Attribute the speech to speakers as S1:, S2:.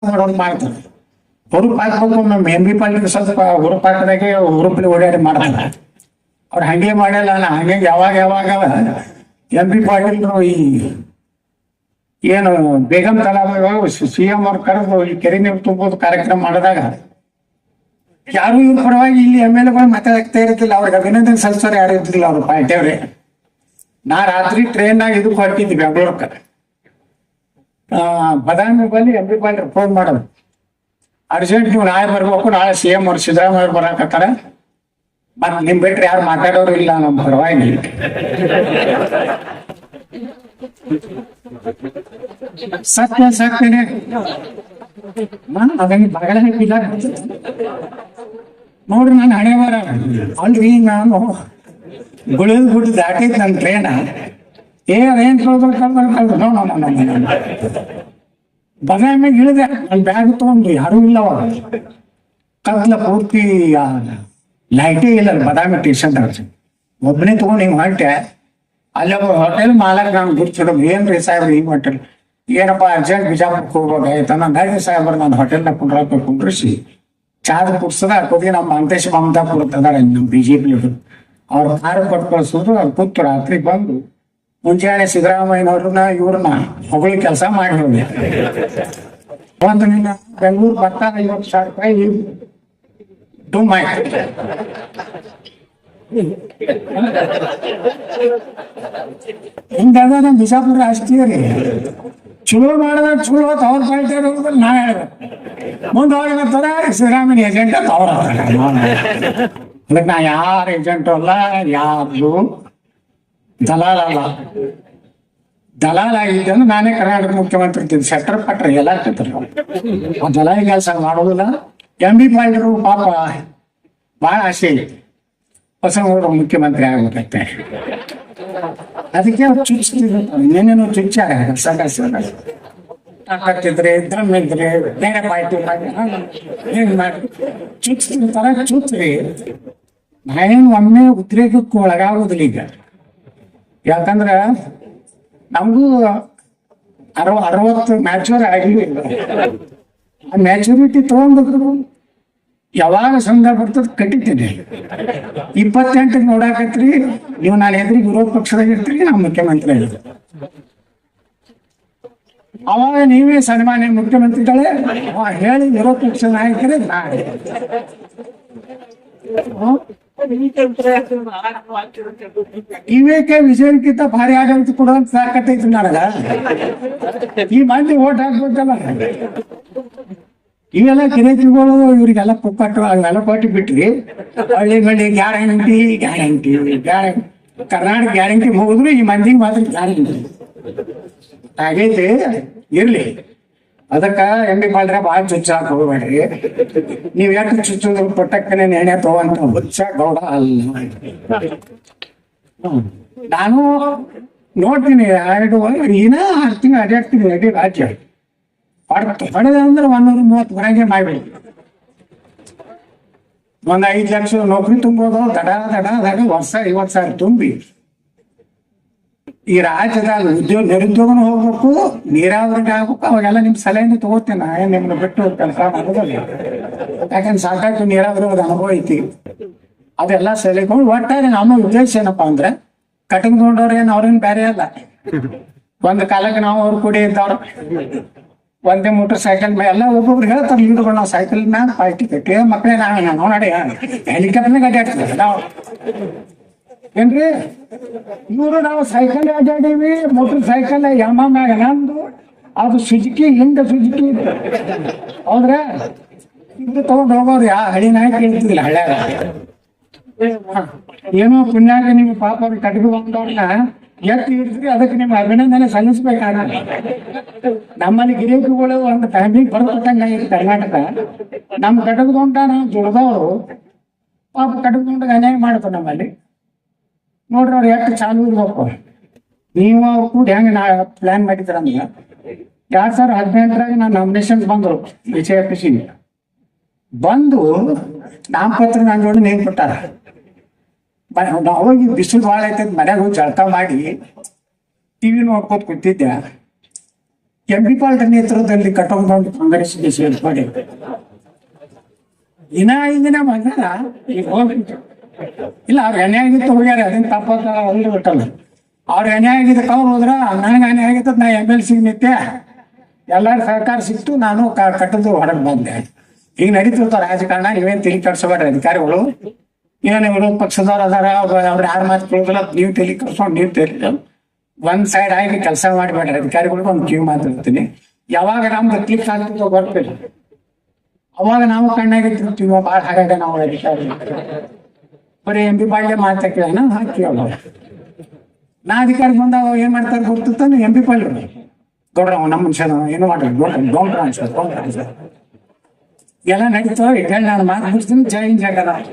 S1: ಮಾಡೋದು ಮಾಡ್ತಾರೆ. ಹುರುಪ್ ಹಾಕ್ಬೇಕು. MP ಪಾಟೀಲ್ ಸ್ವಲ್ಪ ಹುರುಪ್ ಹಾಕಿದಾಗೆ ಹುರುಪಲ್ಲಿ ಓಡಾಡಿ ಮಾಡ್ತಾರೆ. ಅವ್ರು ಹಂಗೆ ಮಾಡಲ್ಲ. ಹಂಗೆ ಯಾವಾಗ MP ಪಾಟೀಲ್ ಈ ಏನು ಬೇಗಂ ತಲಾವ CM ಅವ್ರು ಕರೆದು ಈ ಕೆರೆ ನೀರು ತುಂಬೋದು ಕಾರ್ಯಕ್ರಮ ಮಾಡಿದಾಗ ಯಾರು ಇವ್ರ ಪರವಾಗಿ ಇಲ್ಲಿ MLA ಮಾತಾಡ್ತಾ ಇರ್ತಿಲ್ಲ. ಅವ್ರಿಗೆ ಅಭಿನಂದನೆ ಸಲ್ಲಿಸೋರು ಯಾರು ಇರ್ತಿಲ್ಲ. ಅವ್ರು ಪಾರ್ಟಿಯವ್ರೆ. ನಾ ರಾತ್ರಿ ಟ್ರೈನ್ನಾಗ ಇದಕ್ಕೆ ಹೊರಟಿದ್ವಿ ಬೆಂಗಳೂರಕ್ಕೆ. ಬದಾಮಿ ಬಲ್ಲಿ MP ಪಾಟೀಲ್ ಫೋನ್ ಮಾಡೋದು, ಅರ್ಜೆಂಟ್ ನೀವು ನಾಳೆ ಬರ್ಬೇಕು, ನಾಳೆ CM ಅವ್ರು ಸಿದ್ದರಾಮಯ್ಯ ಅವ್ರು ಬರಾಕತ್ತಾರ, ಮತ್ ನಿಮ್ ಬಿಟ್ರೆ ಯಾರು ಮಾತಾಡೋರು ಇಲ್ಲ ನಮ್ಮ ಪರವಾಗಿ. ಸತ್ಯನೇ ಅದನ್ನ ಬಗಲ ಇಲ್ಲ ನೋಡ್ರಿ. ನಾನು ಹಣೆ ಬರ ಅಲ್ರಿ, ನಾನು ಗುಳಿದ ಗುಡ್ಡು ದಾಟಿದ್ ನನ್ನ ಟ್ರೇನ ಏನ್ ಬದಾಮಿಗೆ ಇಳಿದೆ. ನನ್ನ ಬ್ಯಾಗ್ ತಗೊಂಡು ಯಾರು ಇಲ್ಲವ, ಕತ್ಲ ಪೂರ್ತಿ ಲೈಟೇ ಇಲ್ಲ ಬದಾಮಿ ಸ್ಟೇಷನ್. ಒಬ್ಬನೇ ತಗೊಂಡು ಹಿಂಗ್ ಹೊಂಟೆ. ಅಲ್ಲಿ ಒಬ್ಬ ಹೋಟೆಲ್ ಮಾಲಕ್ ನಾನು ಗುರ್ತಿಡೋ, ಏನ್ರಿ ಸಾಹೇಬ್ರಿ ಈ ಹೋಟೆಲ್, ಏನಪ್ಪಾ ಅರ್ಜೆಂಟ್ ಬಿಜಾಪುರಕ್ಕೆ ಹೋಗ್ಬೇಕಾಯ್ತ. ನಾನು ಗಾಡಿ ಸಾಹೇಬ್ರ ನಾನು ಹೋಟೆಲ್ನ ಕುಂಡ್ರಿಸಿ ಚಾದ ಕುಡ್ಸದ ಹಾಕೋದಿ. ನಮ್ಮ ಅಂತೇಶ್ ಮಮತಾ ಕೊಡ್ತದಾರ ನಮ್ಮ BJP ಅವ್ರ ಕಾರು ಕೊಟ್ಟು ಕಳ್ಸಿದ್ರು. ಅವ್ರು ಕೂತು ರಾತ್ರಿ ಬಂದು ಮುಂಜಾನೆ ಸಿದ್ದರಾಮಯ್ಯನವ್ರನ್ನ ಇವ್ರನ್ನ ಹೊಗಳಿ ಕೆಲಸ ಮಾಡಿ ಹೋಗಿ ಒಂದು ನಿನ್ನ ಬೆಂಗಳೂರು ಬರ್ತಾ 50,000 ರೂಪಾಯಿ ಡುಮ್ ಆಯ್ತು. ಹಿಂಗಾದ ನಮ್ಮ ಬಿಜಾಪುರ ರಾಜಕೀಯ ರೀ. ಚಲೋ ಮಾಡಿದಾಗ ಚಲೋ ಅವ್ರ ಪಾರ್ಟಿ ನಾ ಹೇಳ್ದೆ. ಮುಂದೆ ಹೋಗ್ತಾರ ಸಿದ್ದರಾಮಯ್ಯ ಏಜೆಂಟ್ ಅಂತ ಅವ್ರ ಅದಕ್ಕೆ ನಾ ಯಾರ ಏಜೆಂಟು ಅಲ್ಲ, ಯಾರು ದಲಾಲ ಅಲ್ಲ. ದಲಾಲ ಆಗಿದ್ದೆ ಅಂದ್ರೆ ನಾನೇ ಕರ್ನಾಟಕ ಮುಖ್ಯಮಂತ್ರಿ ಇರ್ತೀನಿ. ಸೆಕ್ಟರ್ ಪಟ್ರ ಎಲ್ಲ ಇರ್ತಿದ್ರು. ಆ ದಲಾಲಿ ಕೆಲಸ ಮಾಡೋದಿಲ್ಲ. MP ಪಾಟೀಲ್ ಪಾಪ ಭಾಳ ಆಸೆ ಹೊಸಗೌಡ ಮುಖ್ಯಮಂತ್ರಿ ಆಗ್ಬೇಕಂತೆ. ಅದಕ್ಕೆ ಅವ್ರು ಚುಚ್ತಿದ್ರು. ಇನ್ನೇನೇನು ಚುಚ್ಚಾರ ಸಾಕಾಗ್ತಿದ್ರೆ ದಮ್ ಇದ್ರೆ ಬೇರೆ ಪಾರ್ಟಿ ಏನ್ ಮಾಡಿ ಚುಚ್ತಿರ್ತಾರ. ಚುಚ್ಚ್ರಿ ನಾನೇನು ಒಮ್ಮೆ ಉದ್ರೇಕಕ್ಕೆ ಒಳಗಾಗೋದಿಲ್ಲ ಈಗ. ಯಾಕಂದ್ರ ನಮಗೂ 60 ಮ್ಯಾಚೂರ್ ಆಗಿಲ್ಲ. ಆ ಮ್ಯಾಚುರಿಟಿ ತಗೊಂಡ್ರು ಯಾವಾಗ ಸಂದರ್ಭ ಬರ್ತದ ಕಟ್ಟಿದ್ದೀನಿ. 28 ನೋಡಾಕತ್ರಿ ನೀವು. ನಾನು ಎದುರಿಗೆ ವಿರೋಧ ಪಕ್ಷದಾಗ ಇರ್ತೀರಿ, ನಾವು ಮುಖ್ಯಮಂತ್ರಿ ಹೇಳಿದ್ರು. ಅವಾಗ ನೀವೇ ಸನ್ಮಾನ್ಯ ಮುಖ್ಯಮಂತ್ರಿಗಳೇ ಹೇಳಿ ವಿರೋಧ ಪಕ್ಷ ನಾಯಕರೇ ನಾಳೆ ಇವೇಕೆ ವಿಜಯಕ್ಕಿಂತ ಭಾರಿ ಆಡಳಿತ ಕೊಡುವಂತ ಸಾಕತ್ತೈತಿ ನನಗ. ಈ ಮಂದಿ ಓಟ್ ಹಾಕ್ಬೇಕಲ್ಲ. ಇವೆಲ್ಲ ಗಿರಾಕಿಗಳು ಇವ್ರಿಗೆಲ್ಲ ಪುಕ್ಕಟ್ಟು ಅವೆಲ್ಲ ಕೊಟ್ಟು ಬಿಟ್ರಿ. ಹಳ್ಳಿ ಗ್ಯಾರಂಟಿ ಕರ್ನಾಟಕ ಗ್ಯಾರಂಟಿ ಮುಗಿದ್ರು ಈ ಮಂದಿಗೆ ಮಾತ್ರ ಗ್ಯಾರಂಟಿ ಆಗೈತಿ. ಇರ್ಲಿ, ಅದಕ್ಕ MP ಪಾಟೀಲ್ ಭಾಳ ಚುಚ್ಚಾಕ ಹೋಗ್ಬೇಡ್ರಿ. ನೀವ್ ಎಷ್ಟು ಚುಚ್ಚುದ್ರು ಪುಟ್ಟಕ್ಕನೆ ನೆನೆ ತಗೋಂತ ಹುಚ್ಚ ಗೌಡ ಅಲ್ಲ. ನಾನು ನೋಡ್ತೀನಿ 6 ತಿಂಗಳು ಅಡ್ಡಾಡ್ತೀನಿ ಅಡ್ಡಿ ರಾಜ್ಯ ಹೊಡೆದ ಅಂದ್ರೆ 130 ಬರಂಗೆ ಮಾಡ್ಬಿಡಿ. ಒಂದ್ 5 ಲಕ್ಷ ನೌಕರಿ ತುಂಬೋದು. ದಡ ವರ್ಷ 50,000 ತುಂಬಿ ಈ ರಾಜ್ಯದಾಗ ನಿರುದ್ಯೋಗನೂ ಹೋಗ್ಬೇಕು, ನೀರಾವರಿಗೆ ಆಗ್ಬೇಕು. ಅವಾಗೆಲ್ಲ ನಿಮ್ ಸಲಹೆಯಿಂದ ತಗೋತೇನೆ. ಏನ್ ನಿಮ್ನ ಬಿಟ್ಟು ಕೆಲಸ ಮಾಡೋದಲ್ಲ. ಯಾಕಂದ್ರೆ ಸಾಕಾಯ್ತು ನೀರಾವರಿ ಅದು ಅನುಭವ ಐತಿ. ಅದೆಲ್ಲ ಸಲಹೆಗಳು ಒಟ್ಟಾರೆ ನಮ್ಮ ಉದ್ದೇಶ ಏನಪ್ಪಾ ಅಂದ್ರೆ ಕಟಕ್ ನೋಡೋರು ಏನ್ ಅವ್ರೇನ್ ಬೇರೆ ಅಲ್ಲ. ಒಂದ್ ಕಾಲಕ್ಕೆ ನಾವು ಅವ್ರು ಕೂಡಿ ಇದ್ದವ್ರು ಒಂದೇ ಮೋಟರ್ ಸೈಕಲ್ ಎಲ್ಲ ಒಬ್ಬೊಬ್ರು ಹೇಳ್ತಾರೆ ಲೀಡ್ಗಳು. ನಾವು ಸೈಕಲ್ ಮ್ಯಾಗ ಪಾರ್ಟಿ ಕಟ್ಟಿ ಮಕ್ಕಳೇ ನಾವು ನೋಡಿ ಹೆಲಿಕಾಪ್ಟರ್ನಾಗ ಅಡ್ಡಾಡ್ತೀವಿ ನಾವು ಏನ್ರಿ. ಇವರು ನಾವು ಸೈಕಲ್ ಅಡ್ಡಾಡೀವಿ. ಮೋಟರ್ ಸೈಕಲ್ ಯಮ ಮ್ಯಾಗ ನಂದು ಅದು ಸುಜುಕಿ ಸುಜುಕಿ ಇತ್ತು. ಹೌದ್ರ ಇದು ತಗೊಂಡ್ ಹೋಗೋರು ಹಳಿ ನಾಯಕ ಹೇಳ್ತಿದ್ದಿಲ್ಲ ಹಳ್ಳ್ಯಾಗ. ಏನೋ ಪುಣ್ಯಾಗ ನಿಮ್ಗೆ ಪಾಪ ಅವ್ರಿಗೆ ಕಟ್ಗೆ ಬಂದವ್ರನ್ನ ಎತ್ತಿ ಇಡ್ತೀರಿ. ಅದಕ್ಕೆ ನಿಮ್ಗೆ ಅಭಿನಂದನೆ ಸಲ್ಲಿಸ್ಬೇಕಾಗ. ನಮ್ಮಲ್ಲಿ ಗಿರಾಕಿಗಳು ಒಂದು ಫ್ಯಾಮಿಲಿಗೆ ಬರ್ಕೊಟ್ಟಂಗ ಕರ್ನಾಟಕ. ನಮ್ಮ ಕಟಕದೊಂಡ ನಾವು ದುಡ್ದವ್ರು ಪಾಪ ಕಟಕದೊಂಡಗೆ ಅನ್ಯಾಯ ಮಾಡ್ತಾರೆ ನಮ್ಮಲ್ಲಿ. ನೋಡ್ರಿ ಅವ್ರು ಎಷ್ಟು ಚಾಲು ಇರ್ಬೇಕು. ನೀವು ಅವ್ರು ಕೂಡ ಹೆಂಗೆ ನಾ ಪ್ಲಾನ್ ಮಾಡಿದ್ರ ಅಂದ್ರೆ 2018 ನಾನು ನಾಮಿನೇಷನ್ ಬಂದ್ರು HIPC ಬಂದು ನಾಮಪತ್ರ ನಾನು ನೋಡಿ ನೇಮ್ ಕೊಟ್ಟಾರ. ಅವಾಗ ಬಿಸಿಲು ಭಾಳ ಐತದ. ಮನ್ಯಾಗ ಹೋಗಿ ಜಳಕ ಮಾಡಿ TV ನೋಡ್ಕೋತ ಕೂತಿದ್ದೆ. ಎಂ.ಬಿ. ಪಾಲ್ ನೇತೃತ್ವದಲ್ಲಿ ಕಟ್ಟೊಂದು ಕಾಂಗ್ರೆಸ್ಗೆ ಸೇರ್ಪಡೆ ಹಿಂದಿನ ಬಂದಾರ ಈಗ ಹೋಗ್ಬಿಟ್ಟು ಇಲ್ಲ ಅವ್ರಿಗೆ ಅನ್ಯಾಯ ಆಗಿತ್ತು ಹೋಗ್ಯಾರ ಅದನ್ನ ತಪ್ಪಾಗ ಅಲ್ರಿ ಬಿಟ್ಟಲ್ಲ ಅವ್ರಿಗೆ ಅನ್ಯಾಯ ಆಗಿದ್ದಕ್ಕೆ ಅವ್ರು ಹೋದ್ರ ನನಗೆ ಅನ್ಯಾಯ ಆಗಿತ್ತು ನಾ MLC ನಿತ್ಯ ಎಲ್ಲರ ಸಹಕಾರ ಸಿಕ್ತು ನಾನು ಕಟ್ಟದ್ದು ಹೊರಗೆ ಬಂದೆ ಈಗ ನಡೀತಿರ್ತಾವ ರಾಜಕಾರಣ ನೀವೇನು ತಲೆ ಕೆಡ್ಸೋಬೇಡ್ರಿ ಅಧಿಕಾರಿಗಳು ಏನು ವಿರೋಧ ಪಕ್ಷದವ್ರು ಅದಾರ ಅವ್ರು ಯಾರು ಮಾತು ಕೇಳೋದಿಲ್ಲ ನೀವು ತಲೆ ಕೆಡ್ಸ್ಕೊಂಡು ನೀವು ತಲೆ ಒಂದ್ ಸೈಡ್ ಆಗಿ ಕೆಲಸ ಮಾಡಿಬೇಡ್ರಿ ಅಧಿಕಾರಿಗಳಿಗೆ ಒಂದು ಕಿವಿ ಮಾತಾಡ್ತೀನಿ ಯಾವಾಗ ನಮ್ದು ಕ್ಲಿಕ್ ಆಗ್ತಿದ್ದೋ ಬರ್ತೀರಿ ಅವಾಗ ನಾವು ಕಣ್ಣಾಗಿರ್ತೀವ ಭಾಳ ಹಾಗಾಗ ನಾವು ಅಧಿಕಾರಿ ಬರೀ ಎಂ.ಬಿ. ಪಾಲ್ಯ ಮಾತಾ ಕೇಳೋಣ ಹಾಕಿ ನಾ ಅಧಿಕಾರಿ ಬಂದಾಗ ಏನ್ ಮಾಡ್ತಾರೆ ಗೊತ್ತಿರ್ತಾನೆ ಎಂ.ಬಿ. ಪಾಲ್ ಗೌಡ್ರ ನಮ್ಮ ಮನುಷ್ಯನ ಏನು ಮಾಡ್ರಿ ಡೋಂಟ್ ಟ್ರಾನ್ಸ್ಫರ್ ಎಲ್ಲ ನಡೀತಾವ ಈಗ ನಾನು ಮಾತು ಮುಗಿಸ್ತೀನಿ ಜೈ ಜಗನ್ನಾಥ.